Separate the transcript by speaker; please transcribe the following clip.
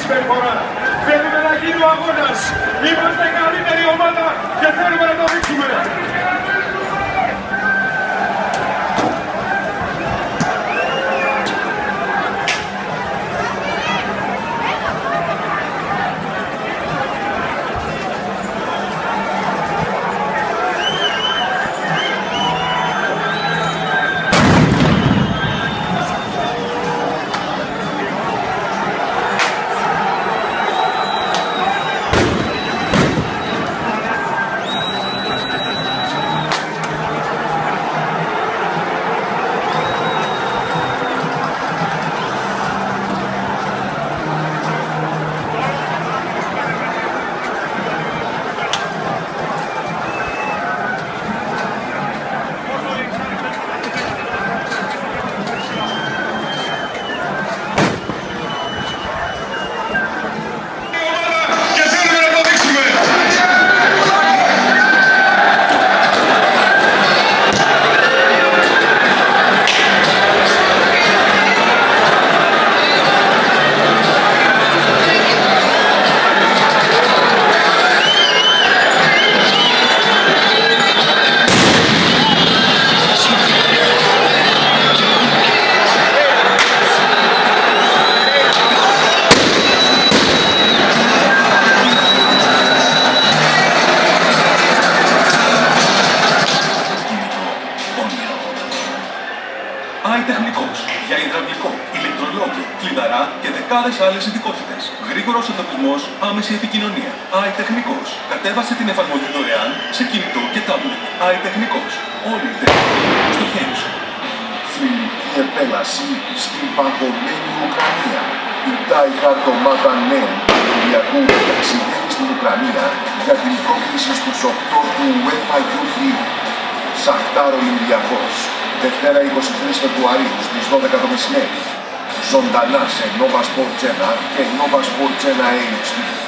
Speaker 1: συμπεριφορά. Θέλουμε να γίνει ο αγώνας. Είμαστε η καλύτερη ομάδα και θέλουμε να το δείξουμε.
Speaker 2: Τεχνικός για υδραυλικό, ηλεκτρολόγιο, κλειδαρά και δεκάδες άλλες ειδικότητες. Γρήγορος εντοπισμός, άμεση επικοινωνία. Τεχνικός. Κατέβασε την εφαρμογή δωρεάν σε κινητό και τάμπλετ. Τεχνικός. Όλη η τεχνική στο χέρι σου.
Speaker 3: Θρυλική επέλαση στην παγωμένη Ουκρανία. Η Die-Hard ομάδα νέων του Ολυμπιακού ταξιδεύει στην Ουκρανία για την πρόκληση στους 8 του UEFA Youth League. Σαχτάρ Ολυμπιακός. Δευτέρα 23 Φεβρουαρίου στις 12 το μεσημέρι. Ζωντανά σε Nova Sport Channel και Nova Sport Channel HD.